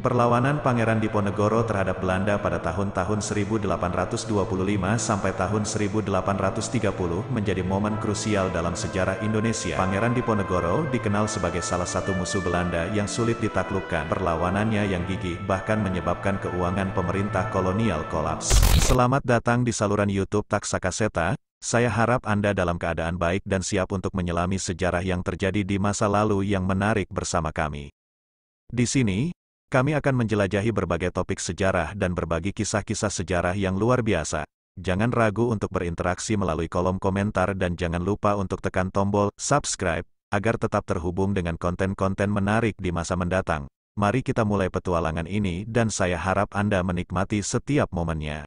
Perlawanan Pangeran Diponegoro terhadap Belanda pada tahun-tahun 1825 sampai tahun 1830 menjadi momen krusial dalam sejarah Indonesia. Pangeran Diponegoro dikenal sebagai salah satu musuh Belanda yang sulit ditaklukkan. Perlawanannya yang gigih bahkan menyebabkan keuangan pemerintah kolonial kolaps. Selamat datang di saluran YouTube Taksakaseta. Saya harap Anda dalam keadaan baik dan siap untuk menyelami sejarah yang terjadi di masa lalu yang menarik bersama kami. Di sini, kami akan menjelajahi berbagai topik sejarah dan berbagi kisah-kisah sejarah yang luar biasa. Jangan ragu untuk berinteraksi melalui kolom komentar dan jangan lupa untuk tekan tombol subscribe, agar tetap terhubung dengan konten-konten menarik di masa mendatang. Mari kita mulai petualangan ini dan saya harap Anda menikmati setiap momennya.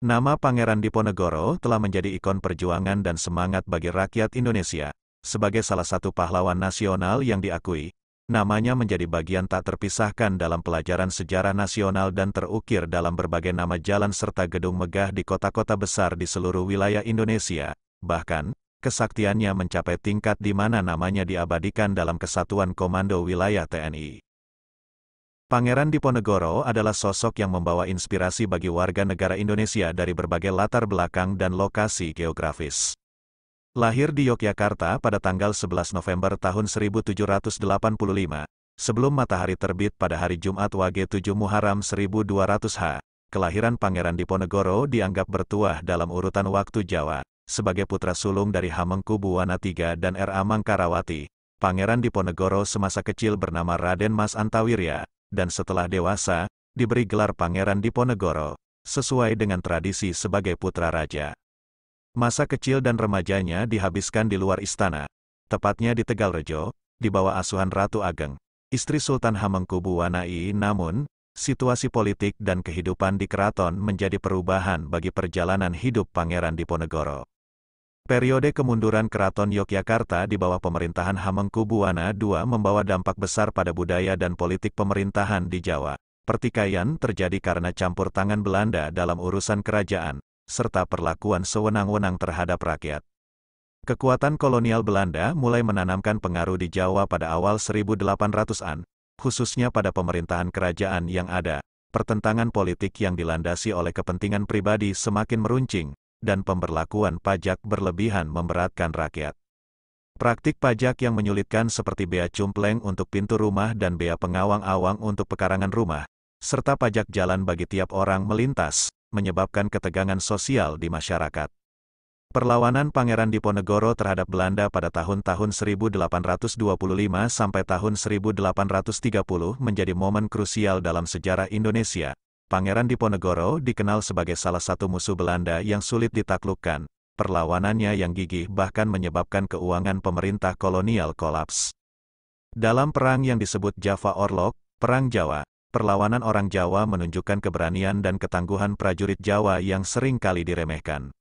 Nama Pangeran Diponegoro telah menjadi ikon perjuangan dan semangat bagi rakyat Indonesia. Sebagai salah satu pahlawan nasional yang diakui, namanya menjadi bagian tak terpisahkan dalam pelajaran sejarah nasional dan terukir dalam berbagai nama jalan serta gedung megah di kota-kota besar di seluruh wilayah Indonesia. Bahkan, kesaktiannya mencapai tingkat di mana namanya diabadikan dalam Kesatuan Komando Wilayah TNI. Pangeran Diponegoro adalah sosok yang membawa inspirasi bagi warga negara Indonesia dari berbagai latar belakang dan lokasi geografis. Lahir di Yogyakarta pada tanggal 11 November tahun 1785, sebelum matahari terbit pada hari Jumat Wage 7 Muharram 1200 H, kelahiran Pangeran Diponegoro dianggap bertuah dalam urutan waktu Jawa. Sebagai putra sulung dari Hamengkubuwana III dan R.A. Mangkarawati, Pangeran Diponegoro semasa kecil bernama Raden Mas Antawirya, dan setelah dewasa, diberi gelar Pangeran Diponegoro, sesuai dengan tradisi sebagai putra raja. Masa kecil dan remajanya dihabiskan di luar istana, tepatnya di Tegalrejo, di bawah asuhan Ratu Ageng, istri Sultan Hamengkubuwana I. Namun, situasi politik dan kehidupan di keraton menjadi perubahan bagi perjalanan hidup Pangeran Diponegoro. Periode kemunduran Keraton Yogyakarta di bawah pemerintahan Hamengkubuwana II membawa dampak besar pada budaya dan politik pemerintahan di Jawa. Pertikaian terjadi karena campur tangan Belanda dalam urusan kerajaan, serta perlakuan sewenang-wenang terhadap rakyat. Kekuatan kolonial Belanda mulai menanamkan pengaruh di Jawa pada awal 1800-an, khususnya pada pemerintahan kerajaan yang ada. Pertentangan politik yang dilandasi oleh kepentingan pribadi semakin meruncing, dan pemberlakuan pajak berlebihan memberatkan rakyat. Praktik pajak yang menyulitkan seperti bea cumpleng untuk pintu rumah dan bea pengawang-awang untuk pekarangan rumah, serta pajak jalan bagi tiap orang melintas, menyebabkan ketegangan sosial di masyarakat. Perlawanan Pangeran Diponegoro terhadap Belanda pada tahun-tahun 1825 sampai tahun 1830 menjadi momen krusial dalam sejarah Indonesia. Pangeran Diponegoro dikenal sebagai salah satu musuh Belanda yang sulit ditaklukkan. Perlawanannya yang gigih bahkan menyebabkan keuangan pemerintah kolonial kolaps. Dalam perang yang disebut Java Orlog, Perang Jawa, perlawanan orang Jawa menunjukkan keberanian dan ketangguhan prajurit Jawa yang sering kali diremehkan.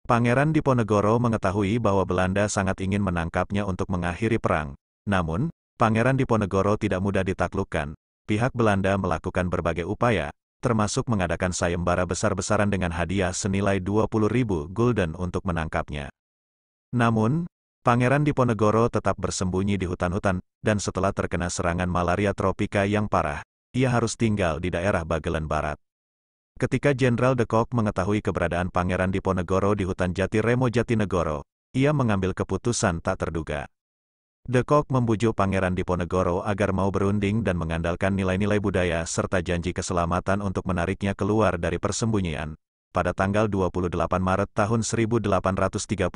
Pangeran Diponegoro mengetahui bahwa Belanda sangat ingin menangkapnya untuk mengakhiri perang. Namun, Pangeran Diponegoro tidak mudah ditaklukkan. Pihak Belanda melakukan berbagai upaya, termasuk mengadakan sayembara besar-besaran dengan hadiah senilai 20.000 gulden untuk menangkapnya. Namun, Pangeran Diponegoro tetap bersembunyi di hutan-hutan, dan setelah terkena serangan malaria tropika yang parah, ia harus tinggal di daerah Bagelen Barat. Ketika Jenderal de Kock mengetahui keberadaan Pangeran Diponegoro di hutan Jati Remo Jatinegoro, ia mengambil keputusan tak terduga. De Kock membujuk Pangeran Diponegoro agar mau berunding dan mengandalkan nilai-nilai budaya serta janji keselamatan untuk menariknya keluar dari persembunyian. Pada tanggal 28 Maret tahun 1830,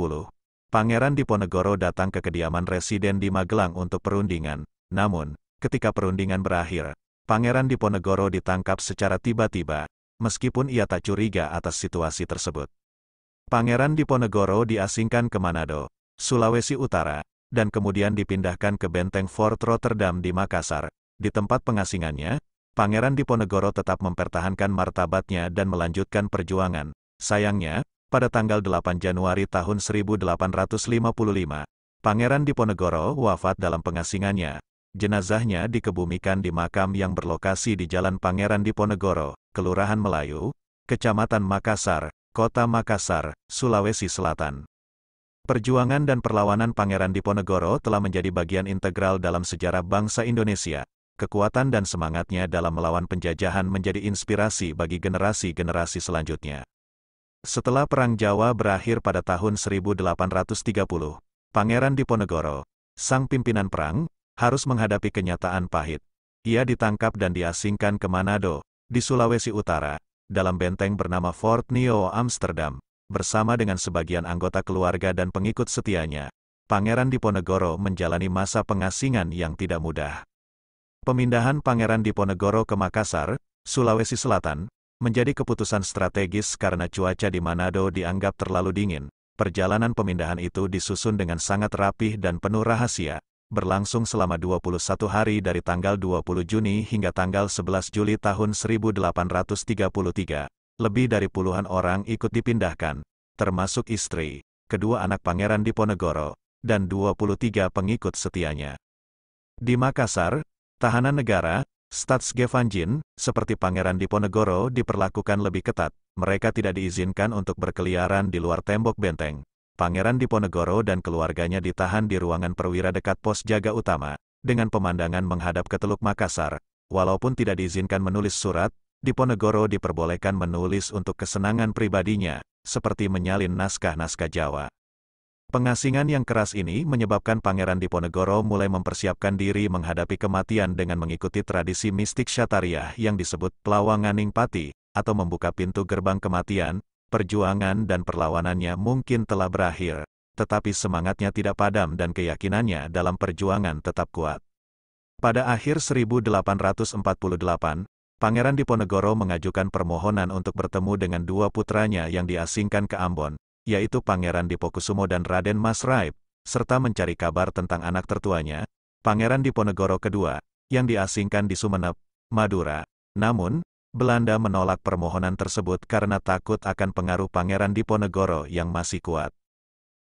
Pangeran Diponegoro datang ke kediaman residen di Magelang untuk perundingan. Namun, ketika perundingan berakhir, Pangeran Diponegoro ditangkap secara tiba-tiba, meskipun ia tak curiga atas situasi tersebut. Pangeran Diponegoro diasingkan ke Manado, Sulawesi Utara, dan kemudian dipindahkan ke Benteng Fort Rotterdam di Makassar. Di tempat pengasingannya, Pangeran Diponegoro tetap mempertahankan martabatnya dan melanjutkan perjuangan. Sayangnya, pada tanggal 8 Januari tahun 1855, Pangeran Diponegoro wafat dalam pengasingannya. Jenazahnya dikebumikan di makam yang berlokasi di Jalan Pangeran Diponegoro, Kelurahan Melayu, Kecamatan Makassar, Kota Makassar, Sulawesi Selatan. Perjuangan dan perlawanan Pangeran Diponegoro telah menjadi bagian integral dalam sejarah bangsa Indonesia. kekuatan dan semangatnya dalam melawan penjajahan menjadi inspirasi bagi generasi-generasi selanjutnya. Setelah Perang Jawa berakhir pada tahun 1830, Pangeran Diponegoro, sang pimpinan perang, harus menghadapi kenyataan pahit. Ia ditangkap dan diasingkan ke Manado, di Sulawesi Utara, dalam benteng bernama Fort Nieuw Amsterdam, bersama dengan sebagian anggota keluarga dan pengikut setianya. Pangeran Diponegoro menjalani masa pengasingan yang tidak mudah. Pemindahan Pangeran Diponegoro ke Makassar, Sulawesi Selatan, menjadi keputusan strategis karena cuaca di Manado dianggap terlalu dingin. Perjalanan pemindahan itu disusun dengan sangat rapih dan penuh rahasia, berlangsung selama 21 hari dari tanggal 20 Juni hingga tanggal 11 Juli tahun 1833. Lebih dari puluhan orang ikut dipindahkan, termasuk istri, kedua anak Pangeran Diponegoro, dan 23 pengikut setianya. Di Makassar, tahanan negara, Stadsgevanjen, seperti Pangeran Diponegoro diperlakukan lebih ketat. Mereka tidak diizinkan untuk berkeliaran di luar tembok benteng. Pangeran Diponegoro dan keluarganya ditahan di ruangan perwira dekat pos jaga utama, dengan pemandangan menghadap ke Teluk Makassar. Walaupun tidak diizinkan menulis surat, Diponegoro diperbolehkan menulis untuk kesenangan pribadinya, seperti menyalin naskah-naskah Jawa. Pengasingan yang keras ini menyebabkan Pangeran Diponegoro mulai mempersiapkan diri menghadapi kematian dengan mengikuti tradisi mistik Syatariah yang disebut Plawanganing Pati, atau membuka pintu gerbang kematian. Perjuangan dan perlawanannya mungkin telah berakhir, tetapi semangatnya tidak padam dan keyakinannya dalam perjuangan tetap kuat. Pada akhir 1848, Pangeran Diponegoro mengajukan permohonan untuk bertemu dengan dua putranya yang diasingkan ke Ambon, yaitu Pangeran Dipokusumo dan Raden Mas Raib, serta mencari kabar tentang anak tertuanya, Pangeran Diponegoro II, yang diasingkan di Sumenep, Madura. Namun, Belanda menolak permohonan tersebut karena takut akan pengaruh Pangeran Diponegoro yang masih kuat.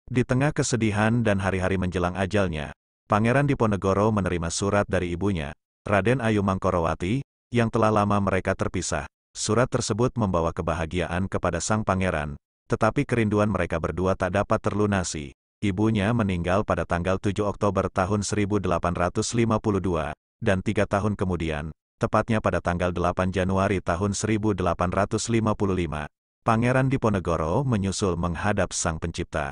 Di tengah kesedihan dan hari-hari menjelang ajalnya, Pangeran Diponegoro menerima surat dari ibunya, Raden Ayu Mangkorowati, yang telah lama mereka terpisah. Surat tersebut membawa kebahagiaan kepada sang pangeran, tetapi kerinduan mereka berdua tak dapat terlunasi. Ibunya meninggal pada tanggal 7 Oktober tahun 1852, dan 3 tahun kemudian, tepatnya pada tanggal 8 Januari tahun 1855, Pangeran Diponegoro menyusul menghadap Sang Pencipta.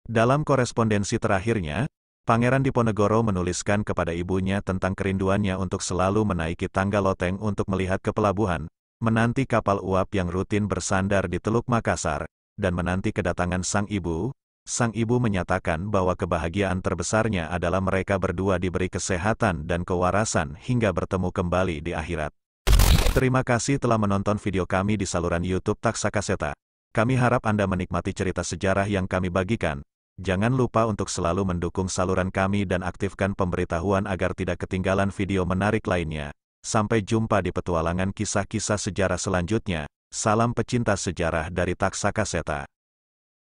Dalam korespondensi terakhirnya, Pangeran Diponegoro menuliskan kepada ibunya tentang kerinduannya untuk selalu menaiki tangga loteng untuk melihat ke pelabuhan, menanti kapal uap yang rutin bersandar di Teluk Makassar, dan menanti kedatangan sang ibu. Sang ibu menyatakan bahwa kebahagiaan terbesarnya adalah mereka berdua diberi kesehatan dan kewarasan hingga bertemu kembali di akhirat. Terima kasih telah menonton video kami di saluran YouTube Taksakaseta. Kami harap Anda menikmati cerita sejarah yang kami bagikan. Jangan lupa untuk selalu mendukung saluran kami dan aktifkan pemberitahuan agar tidak ketinggalan video menarik lainnya. Sampai jumpa di petualangan kisah-kisah sejarah selanjutnya. Salam pecinta sejarah dari Taksakaseta.